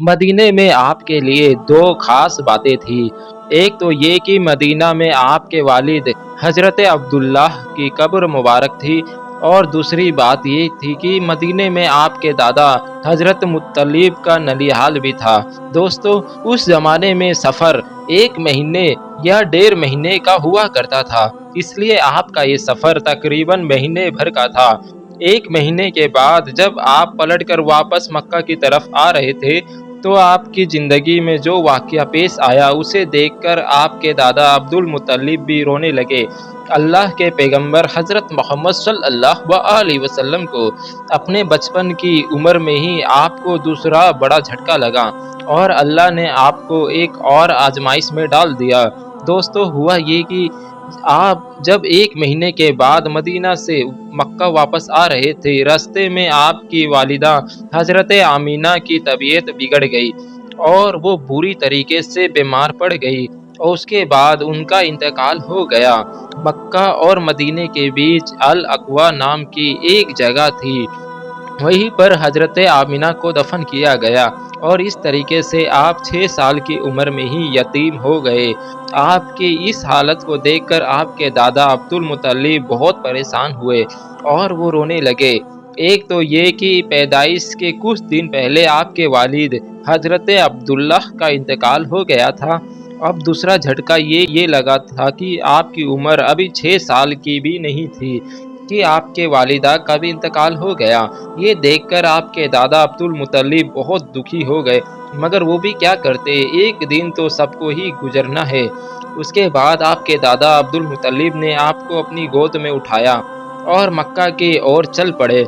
मदीने में आपके लिए दो खास बातें थी। एक तो ये कि मदीना में आपके वालिद हज़रत अब्दुल्लाह की कब्र मुबारक थी, और दूसरी बात ये थी कि मदीने में आपके दादा हज़रत मुत्तलिब का नलिहाल भी था। दोस्तों, उस ज़माने में सफ़र 1 महीने या डेढ़ महीने का हुआ करता था, इसलिए आपका ये सफ़र तकरीबन महीने भर का था। 1 महीने के बाद जब आप पलटकर वापस मक्का की तरफ आ रहे थे, तो आपकी ज़िंदगी में जो वाक़या पेश आया उसे देखकर आपके दादा अब्दुल मुत्तलिब भी रोने लगे। अल्लाह के पैगंबर हज़रत मोहम्मद सल्लल्लाहु अलैहि वसल्लम को अपने बचपन की उम्र में ही आपको दूसरा बड़ा झटका लगा, और अल्लाह ने आपको एक और आज़माइश में डाल दिया। दोस्तों, हुआ ये कि आप जब 1 महीने के बाद मदीना से मक्का वापस आ रहे थे, रास्ते में आपकी वालिदा हज़रत आमीना की तबीयत बिगड़ गई और वो बुरी तरीके से बीमार पड़ गई, और उसके बाद उनका इंतकाल हो गया। मक्का और मदीने के बीच अल अक़वा नाम की एक जगह थी, वहीं पर हज़रत आमिना को दफ़न किया गया, और इस तरीके से आप 6 साल की उम्र में ही यतीम हो गए। आपकी इस हालत को देखकर आपके दादा अब्दुल मुत्तलिब बहुत परेशान हुए और वो रोने लगे। एक तो ये कि पैदाइश के कुछ दिन पहले आपके वालिद हज़रत अब्दुल्लाह का इंतकाल हो गया था। अब दूसरा झटका ये लगा था कि आपकी उम्र अभी 6 साल की भी नहीं थी कि आपके वालिदा का भी इंतकाल हो गया। ये देखकर आपके दादा अब्दुल मुत्तलिब बहुत दुखी हो गए, मगर वो भी क्या करते, एक दिन तो सबको ही गुजरना है। उसके बाद आपके दादा अब्दुल मुत्तलिब ने आपको अपनी गोद में उठाया और मक्का की ओर चल पड़े।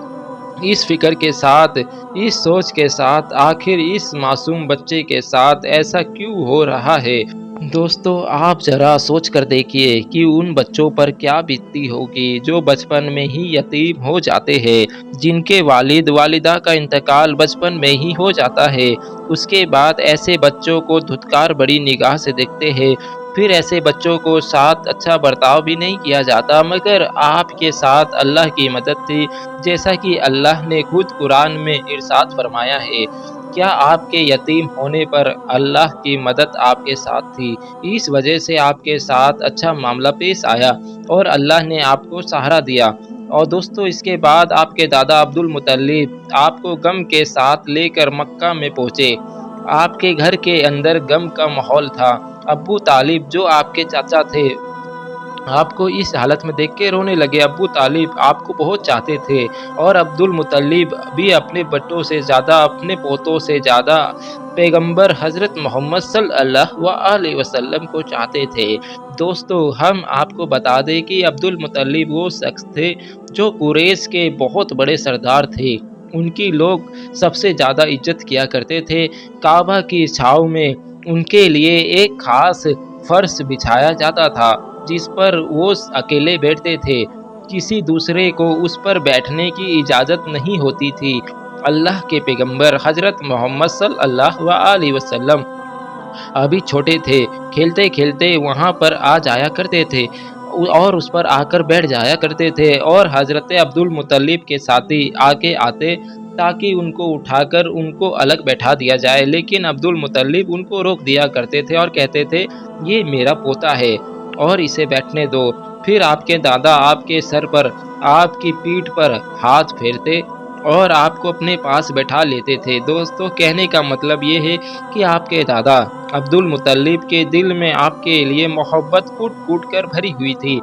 इस फ़िक्र के साथ, इस सोच के साथ, आखिर इस मासूम बच्चे के साथ ऐसा क्यों हो रहा है? दोस्तों, आप ज़रा सोच कर देखिए कि उन बच्चों पर क्या बीतती होगी जो बचपन में ही यतीम हो जाते हैं, जिनके वालिद-वालिदा का इंतकाल बचपन में ही हो जाता है। उसके बाद ऐसे बच्चों को धुतकार बड़ी निगाह से देखते हैं। फिर ऐसे बच्चों को साथ अच्छा बर्ताव भी नहीं किया जाता, मगर आपके साथ अल्लाह की मदद थी, जैसा कि अल्लाह ने खुद कुरान में इरशाद फरमाया है। क्या आपके यतीम होने पर अल्लाह की मदद आपके साथ थी, इस वजह से आपके साथ अच्छा मामला पेश आया और अल्लाह ने आपको सहारा दिया। और दोस्तों, इसके बाद आपके दादा अब्दुल मुत्तलिब आपको गम के साथ लेकर मक्का में पहुँचे। आपके घर के अंदर गम का माहौल था। अब्बू तालिब जो आपके चाचा थे, आपको इस हालत में देख के रोने लगे। अब्बू तालिब आपको बहुत चाहते थे, और अब्दुल मुत्तलिब भी अपने बेटों से ज़्यादा, अपने पोतों से ज़्यादा पैगंबर हज़रत मोहम्मद सल्लल्लाहु अलैहि वसल्लम को चाहते थे। दोस्तों, हम आपको बता दें कि अब्दुल मुत्तलिब वो शख्स थे जो कुरैश के बहुत बड़े सरदार थे। उनकी लोग सबसे ज़्यादा इज़्ज़त किया करते थे। काबा की छाँव में उनके लिए एक ख़ास फ़र्श बिछाया जाता था, जिस पर वो अकेले बैठते थे। किसी दूसरे को उस पर बैठने की इजाज़त नहीं होती थी। अल्लाह के पैगंबर हज़रत मोहम्मद सल्लल्लाहु अलैहि वसल्लम अभी छोटे थे, खेलते-खेलते वहाँ पर आ जाया करते थे, और उस पर आकर बैठ जाया करते थे, और हज़रत अब्दुल मुत्तलिब के साथी आगे आते ताकि उनको उठाकर उनको अलग बैठा दिया जाए, लेकिन अब्दुल मुत्तलिब उनको रोक दिया करते थे और कहते थे, ये मेरा पोता है और इसे बैठने दो। फिर आपके दादा आपके सर पर, आपकी पीठ पर हाथ फेरते और आपको अपने पास बैठा लेते थे। दोस्तों, कहने का मतलब ये है कि आपके दादा अब्दुल मुत्तलिब के दिल में आपके लिए मोहब्बत कूट-कूट कर भरी हुई थी।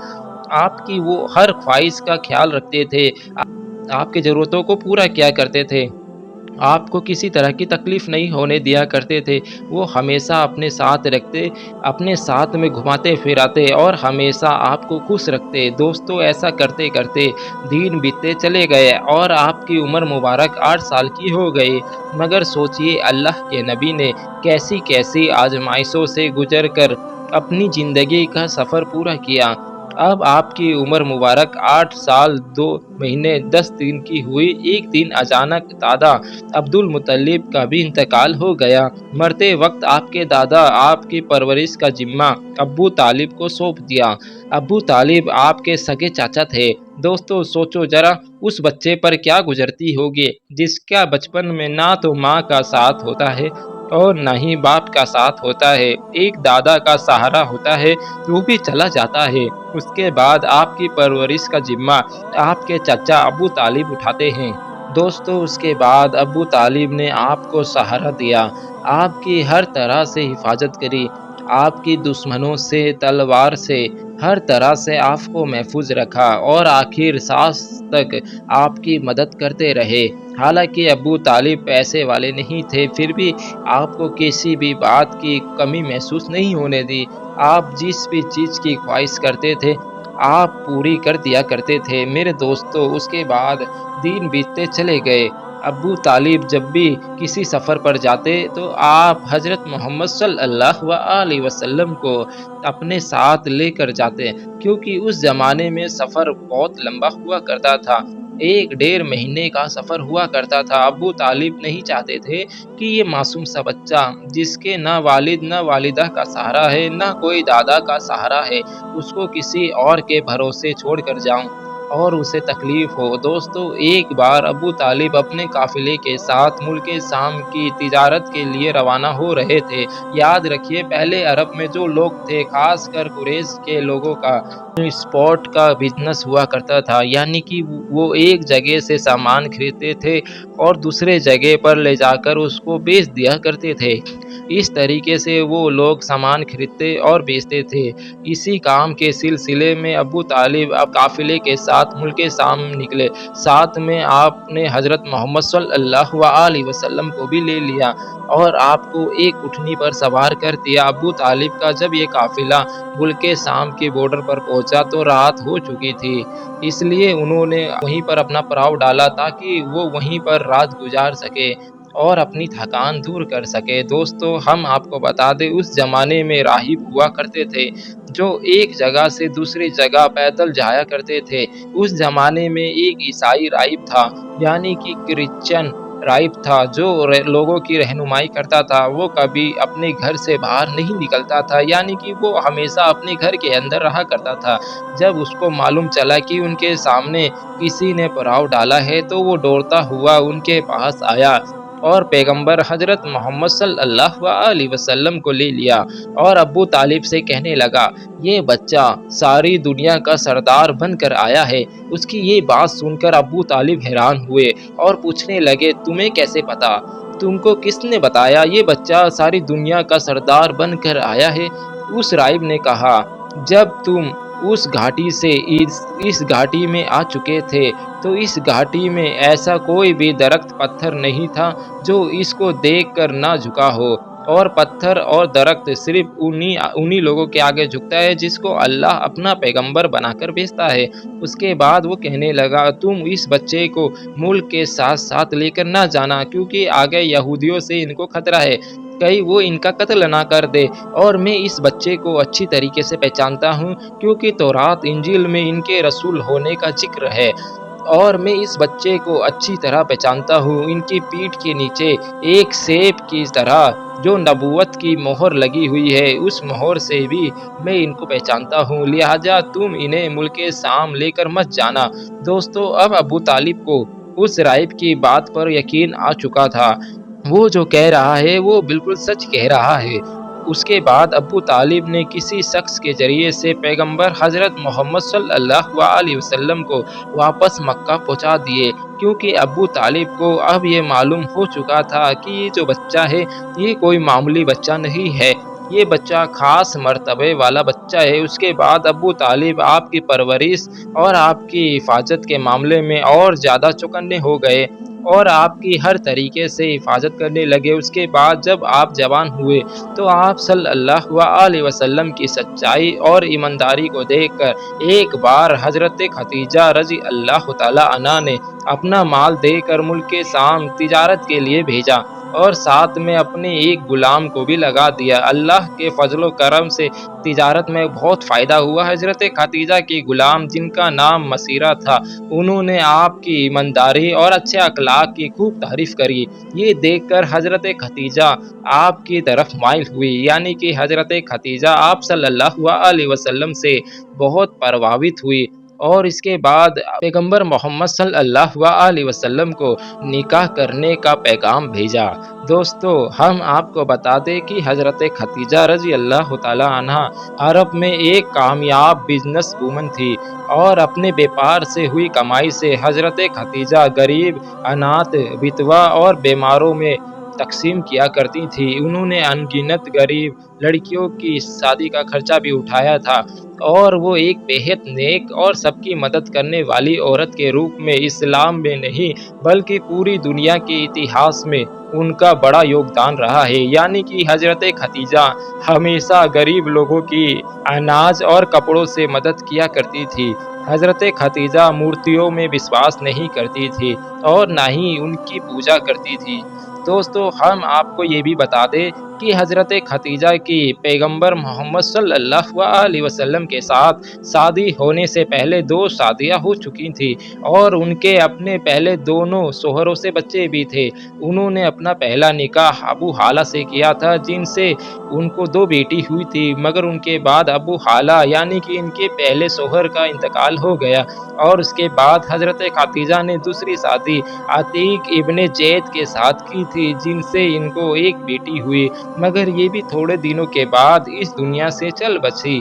आपकी वो हर ख़्वाहिश का ख़्याल रखते थे, आपकी ज़रूरतों को पूरा किया करते थे। आपको किसी तरह की तकलीफ़ नहीं होने दिया करते थे। वो हमेशा अपने साथ रखते, अपने साथ में घुमाते-फिराते और हमेशा आपको खुश रखते। दोस्तों, ऐसा करते-करते दिन बीतते चले गए और आपकी उम्र मुबारक 8 साल की हो गई। मगर सोचिए, अल्लाह के नबी ने कैसी-कैसी आज़माइशों से गुज़र कर अपनी ज़िंदगी का सफ़र पूरा किया। अब आपकी उम्र मुबारक 8 साल 2 महीने 10 दिन की हुई। एक दिन अचानक दादा अब्दुल मुत्तलिब का भी इंतकाल हो गया। मरते वक़्त आपके दादा आपकी परवरिश का ज़िम्मा अब्बू तालिब को सौंप दिया। अब्बू तालिब आपके सगे चाचा थे, दोस्तों सोचो जरा, उस बच्चे पर क्या गुजरती होगी जिसका बचपन में ना तो माँ का साथ होता है और ना ही बाप का साथ होता है। एक दादा का सहारा होता है, वो भी चला जाता है। उसके बाद आपकी परवरिश का जिम्मा आपके चाचा अबू तालिब उठाते हैं। दोस्तों उसके बाद अबू तालिब ने आपको सहारा दिया, आपकी हर तरह से हिफाजत करी, आपकी दुश्मनों से, तलवार से, हर तरह से आपको महफूज रखा और आखिर सांस तक आपकी मदद करते रहे। हालांकि अबू तालिब पैसे वाले नहीं थे, फिर भी आपको किसी भी बात की कमी महसूस नहीं होने दी। आप जिस भी चीज़ की ख्वाहिश करते थे, आप पूरी कर दिया करते थे। मेरे दोस्तों उसके बाद दिन बीतते चले गए। अब्बू तालिब जब भी किसी सफ़र पर जाते तो आप हज़रत मोहम्मद सल्लल्लाहु अलैहि वसल्लम को अपने साथ लेकर जाते, क्योंकि उस ज़माने में सफ़र बहुत लंबा हुआ करता था। 1 डेढ़ महीने का सफ़र हुआ करता था। अब्बू तालिब नहीं चाहते थे कि ये मासूम सा बच्चा, जिसके ना वालिद ना वालिदा का सहारा है, ना कोई दादा का सहारा है, उसको किसी और के भरोसे छोड़ कर जाऊँ और उसे तकलीफ़ हो। दोस्तों एक बार अबू तालिब अपने काफ़िले के साथ मुल्क शाम की तिजारत के लिए रवाना हो रहे थे। याद रखिए पहले अरब में जो लोग थे, ख़ासकर कुरैश के लोगों का स्पॉट का बिज़नेस हुआ करता था, यानी कि वो एक जगह से सामान खरीदते थे और दूसरे जगह पर ले जाकर उसको बेच दिया करते थे। इस तरीके से वो लोग सामान खरीदते और बेचते थे। इसी काम के सिलसिले में अबू तालिब अब काफ़िले के साथ मुल्क शाम निकले। साथ में आपने हज़रत मोहम्मद सल्लल्लाहु अलैहि वसल्लम को भी ले लिया और आपको एक ऊँटनी पर सवार कर दिया। अबू तालिब का जब ये काफ़िला मुल्क शाम के बॉर्डर पर पहुँचा तो रात हो चुकी थी। इसलिए उन्होंने वहीं पर अपना पड़ाव डाला ताकि वो वहीं पर रात गुज़ार सके और अपनी थकान दूर कर सके। दोस्तों हम आपको बता दें उस ज़माने में राहिब हुआ करते थे, जो एक जगह से दूसरी जगह पैदल जाया करते थे। उस ज़माने में एक ईसाई राहिब था, यानी कि क्रिश्चियन राहिब था, जो लोगों की रहनुमाई करता था। वो कभी अपने घर से बाहर नहीं निकलता था, यानी कि वो हमेशा अपने घर के अंदर रहा करता था। जब उसको मालूम चला कि उनके सामने किसी ने पड़ाव डाला है, तो वो दौड़ता हुआ उनके पास आया और पैगंबर हज़रत मोहम्मद सल्लल्लाहु अलैहि वसल्लम को ले लिया और अब्बू तालिब से कहने लगा, ये बच्चा सारी दुनिया का सरदार बनकर आया है। उसकी ये बात सुनकर अब्बू तालिब हैरान हुए और पूछने लगे, तुम्हें कैसे पता? तुमको किसने बताया ये बच्चा सारी दुनिया का सरदार बनकर आया है? उस राहिब ने कहा, जब तुम उस घाटी से इस घाटी में आ चुके थे, तो इस घाटी में ऐसा कोई भी दरख्त पत्थर नहीं था जो इसको देखकर ना झुका हो, और पत्थर और दरख्त सिर्फ उन्हीं लोगों के आगे झुकता है जिसको अल्लाह अपना पैगंबर बनाकर भेजता है। उसके बाद वो कहने लगा, तुम इस बच्चे को मुल्क के साथ साथ लेकर ना जाना, क्योंकि आगे यहूदियों से इनको खतरा है, कहीं वो इनका कत्ल ना कर दे। और मैं इस बच्चे को अच्छी तरीके से पहचानता हूँ, क्योंकि तौरात इंजील में इनके रसूल होने का जिक्र है और मैं इस बच्चे को अच्छी तरह पहचानता हूँ। इनकी पीठ के नीचे एक सेब की तरह जो नबूवत की मोहर लगी हुई है, उस मोहर से भी मैं इनको पहचानता हूँ, लिहाजा तुम इन्हें मुल्क शाम लेकर मत जाना। दोस्तों अब अबू तालिब को उस राहिब की बात पर यकीन आ चुका था, वो जो कह रहा है वो बिल्कुल सच कह रहा है। उसके बाद अब्बू तालिब ने किसी शख्स के ज़रिए से पैगंबर हज़रत मोहम्मद सल्लल्लाहु अलैहि वसल्लम को वापस मक्का पहुँचा दिए, क्योंकि अब्बू तालिब को अब ये मालूम हो चुका था कि ये जो बच्चा है, ये कोई मामूली बच्चा नहीं है, ये बच्चा ख़ास मर्तबे वाला बच्चा है। उसके बाद अब्बू तालिब आपकी परवरिश और आपकी हिफाजत के मामले में और ज़्यादा चौकन्ने हो गए और आपकी हर तरीके से हिफाजत करने लगे। उसके बाद जब आप जवान हुए, तो आप सल्लल्लाहु अलैहि वसल्लम की सच्चाई और ईमानदारी को देखकर एक बार हज़रत खदीजा रज़ी अल्लाह तआला अन्हा ने अपना माल देकर मुल्क शाम तिजारत के लिए भेजा और साथ में अपने एक गुलाम को भी लगा दिया। अल्लाह के फज़ल करम से तिजारत में बहुत फ़ायदा हुआ। हज़रत खदीजा की गुलाम, जिनका नाम मसीरा था, उन्होंने आपकी ईमानदारी और अच्छे अखलाक की खूब तारीफ़ करी। ये देखकर हज़रत खदीजा आपकी तरफ माइल हुई, यानी कि हज़रत खदीजा आप सल्लल्लाहु अलैहि वसल्लम से बहुत प्रभावित हुई اور اس کے بعد پیغمبر محمد صلی اللہ علیہ وسلم کو نکاح کرنے کا پیغام بھیجا۔ دوستو، ہم آپ کو بتا دیں کہ حضرت خدیجہ رضی اللہ تعالی عنہ عرب میں ایک کامیاب بزنس وومن تھی، اور اپنے بیپار سے ہوئی کمائی سے حضرت خدیجہ غریب، اناتھ، بیدوا اور بیماروں میں تقسیم کیا کرتی تھی۔ انہوں نے ان گنت غریب لڑکیوں کی شادی کا خرچہ بھی اٹھایا تھا، اور وہ ایک بےحد نیک اور سب کی مدد کرنے والی عورت کے روپ میں اسلام میں نہیں بلکہ پوری دنیا کے اتہاس میں ان کا بڑا یوگدان رہا ہے۔ یعنی کہ حضرت خدیجہ ہمیشہ غریب لوگوں کی اناج اور کپڑوں سے مدد کیا کرتی تھی۔ حضرت خدیجہ مورتیوں میں وشواس نہیں کرتی تھی اور نہ ہی ان کی پوجا کرتی تھی۔ دوستو، ہم آپ کو یہ بھی بتا دیں کہ حضرت خدیجہ کی پیغمبر محمد صلی اللہ علیہ وسلم کے ساتھ شادی ہونے سے پہلے 2 شادیاں ہو چکی تھیں، اور ان کے اپنے پہلے دونوں شوہروں سے بچے بھی تھے۔ انہوں نے اپنا پہلا نکاح ابو حالہ سے کیا تھا، جن سے ان کو 2 بیٹی ہوئی تھی، مگر ان کے بعد ابو حالہ یعنی کہ ان کے پہلے شوہر کا انتقال ہو گیا، اور اس کے بعد حضرت خدیجہ نے دوسری شادی عتیق ابن زید کے ساتھ کی تھی، جن سے ان کو ایک بیٹی ہوئی، مگر یہ بھی تھوڑے دنوں کے بعد اس دنیا سے چل بسی،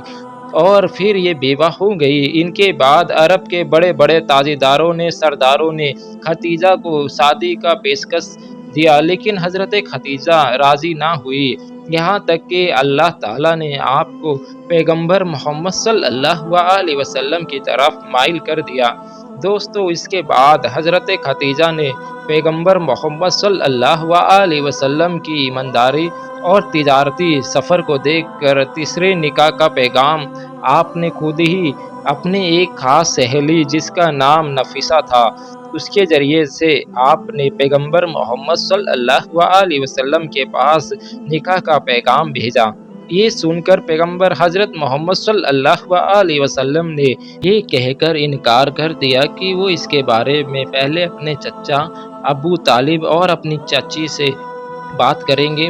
اور پھر یہ بیوہ ہو گئی۔ ان کے بعد عرب کے بڑے بڑے تاجداروں نے، سرداروں نے خدیجہ کو شادی کا پیشکش دیا، لیکن حضرت خدیجہ راضی نہ ہوئی، یہاں تک کہ اللہ تعالیٰ نے آپ کو پیغمبر محمد صلی اللہ علیہ وسلم کی طرف مائل کر دیا۔ دوستو، اس کے بعد حضرت خدیجہ نے پیغمبر محمد صلی اللہ علیہ وسلم کی ایمانداری اور تجارتی سفر کو دیکھ کر تیسرے نکاح کا پیغام آپ نے خود ہی اپنے ایک خاص سہیلی جس کا نام نفیسہ تھا، اس کے ذریعے سے آپ نے پیغمبر محمد صلی اللہ علیہ وسلم کے پاس نکاح کا پیغام بھیجا۔ یہ سن کر پیغمبر حضرت محمد صلی اللہ علیہ وسلم نے یہ کہہ کر انکار کر دیا کہ وہ اس کے بارے میں پہلے اپنے چچا ابو طالب اور اپنی چاچی سے بات کریں گے۔